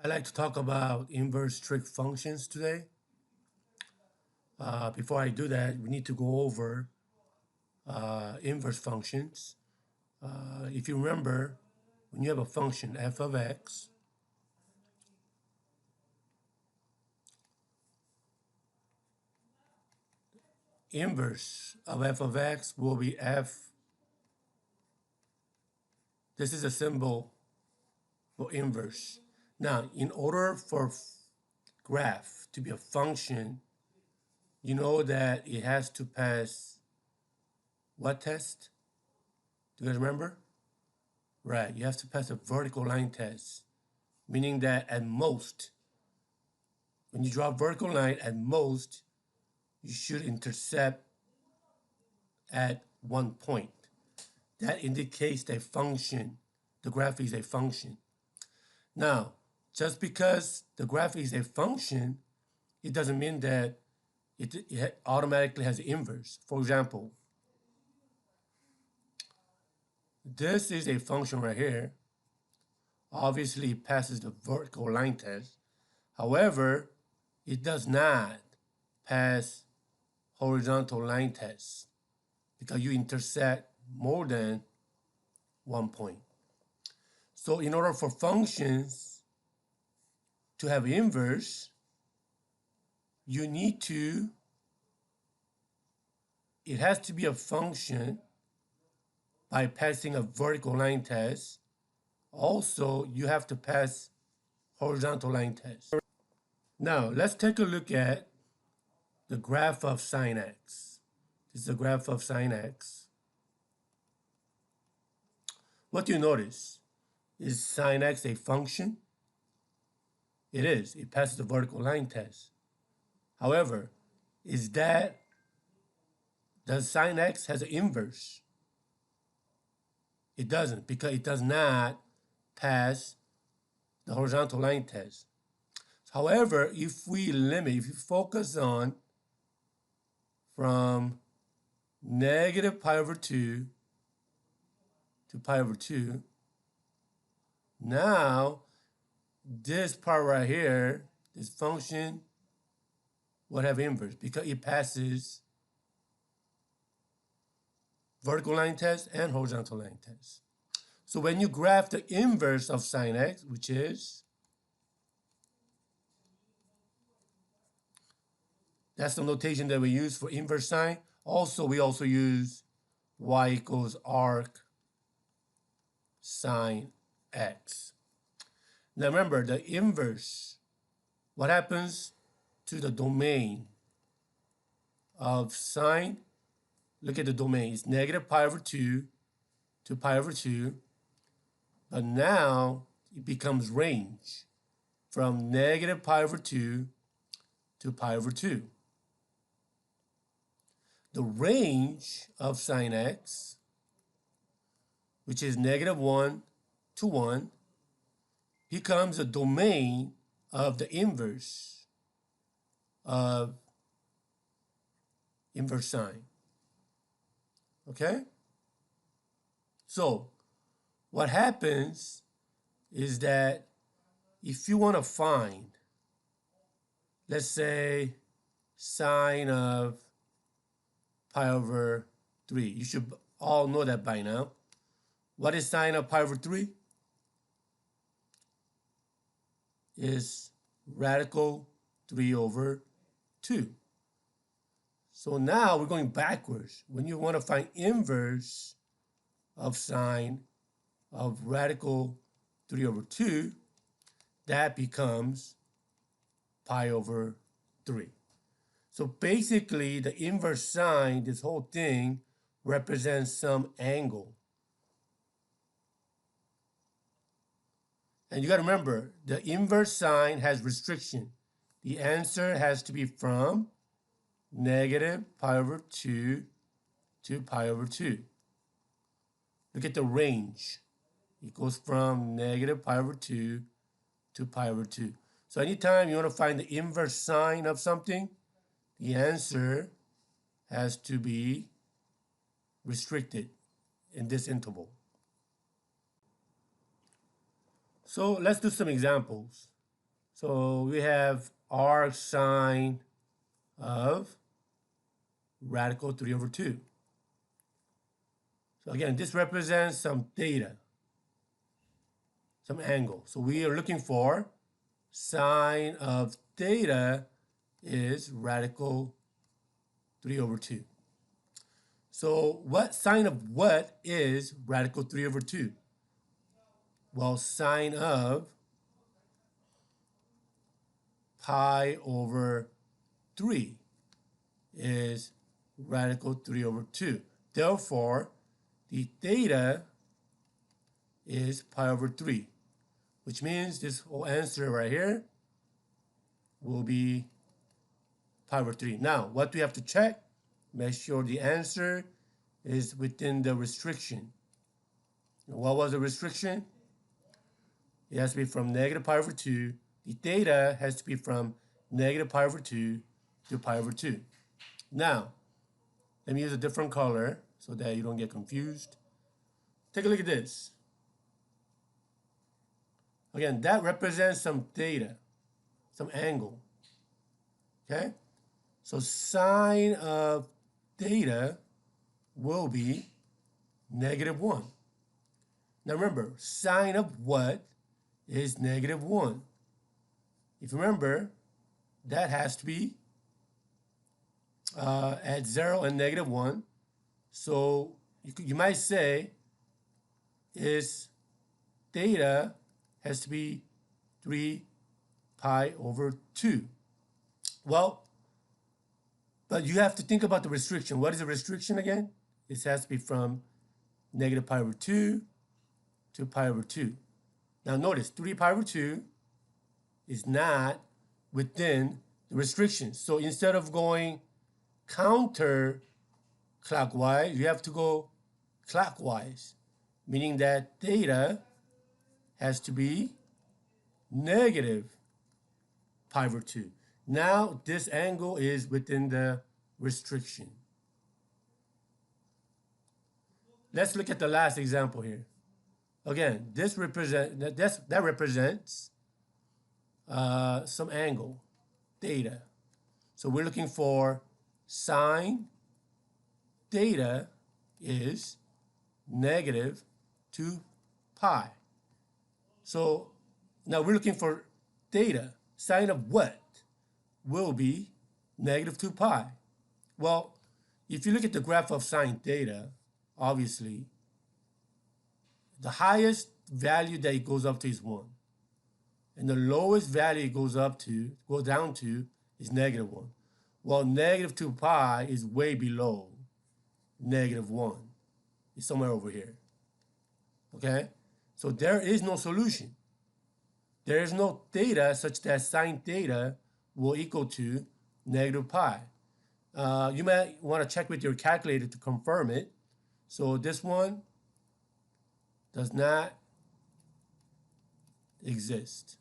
I'd like to talk about inverse strict functions today. Before I do that, we need to go over inverse functions. If you remember, when you have a function f of x, inverse of f of x will be f. This is a symbol for inverse. Now, in order for graph to be a function, you know that it has to pass what test? Do you guys remember? Right, you have to pass a vertical line test, meaning that at most, when you draw a vertical line, at most, you should intercept at one point. That indicates the function, the graph is a function. Now, just because the graph is a function, it doesn't mean that it automatically has an inverse. For example, this is a function right here. Obviously, it passes the vertical line test. However, it does not pass horizontal line test because you intersect more than one point. So in order for functions to have inverse, it has to be a function by passing a vertical line test. Also, you have to pass horizontal line test. Now, let's take a look at the graph of sine x. This is the graph of sine x. What do you notice? Is sine x a function? It is. It passes the vertical line test. However, does sine x has an inverse? It doesn't, because it does not pass the horizontal line test. However, if you focus on from negative pi over 2 to pi over 2, now this part right here, this function, would have inverse because it passes vertical line test and horizontal line test. So when you graph the inverse of sine x, which is, that's the notation that we use for inverse sine. Also, we also use y equals arc sine x. Now remember, the inverse, what happens to the domain of sine? Look at the domain. It's negative pi over 2 to pi over 2. But now it becomes range from negative pi over 2 to pi over 2. The range of sine x, which is negative 1 to 1, becomes a domain of the inverse of inverse sine. Okay? So, what happens is that if you want to find, let's say, sine of pi over 3, you should all know that by now. What is sine of pi over 3? Is radical 3 over 2. So now we're going backwards. When you want to find inverse of sine of radical 3 over 2, that becomes pi over 3. So basically, the inverse sine, this whole thing, represents some angle. And you got to remember, the inverse sine has restriction. The answer has to be from negative pi over 2 to pi over 2. Look at the range. It goes from negative pi over 2 to pi over 2. So anytime you want to find the inverse sine of something, the answer has to be restricted in this interval. So let's do some examples. So we have arc sine of radical 3 over 2. So again, this represents some theta, some angle. So we are looking for sine of theta is radical 3 over 2. So what sine of what is radical 3 over 2? Well, sine of pi over 3 is radical 3 over 2. Therefore, the theta is pi over 3, which means this whole answer right here will be pi over 3. Now, what do we have to check? Make sure the answer is within the restriction. What was the restriction? It has to be from negative pi over 2. The theta has to be from negative pi over 2 to pi over 2. Now, let me use a different color so that you don't get confused. Take a look at this. Again, that represents some theta, some angle. Okay? So sine of theta will be negative 1. Now remember, sine of what is negative 1? If you remember, that has to be at 0 and negative 1. So you might say is theta has to be 3 pi over 2. Well, but you have to think about the restriction. What is the restriction again? It has to be from negative pi over 2 to pi over 2. Now notice 3 pi over 2 is not within the restriction. So instead of going counterclockwise, you have to go clockwise, meaning that theta has to be negative pi over 2. Now this angle is within the restriction. Let's look at the last example here. Again, that represents some angle, theta. So we're looking for sine theta is negative 2 pi. So now we're looking for theta. Sine of what will be negative 2 pi? Well, if you look at the graph of sine theta, obviously, the highest value that it goes up to is 1. And the lowest value it goes down to is negative 1. Well, negative 2 pi is way below negative 1. It's somewhere over here. Okay? So there is no solution. There is no theta such that sine theta will equal to negative pi. You might want to check with your calculator to confirm it. So this one does not exist.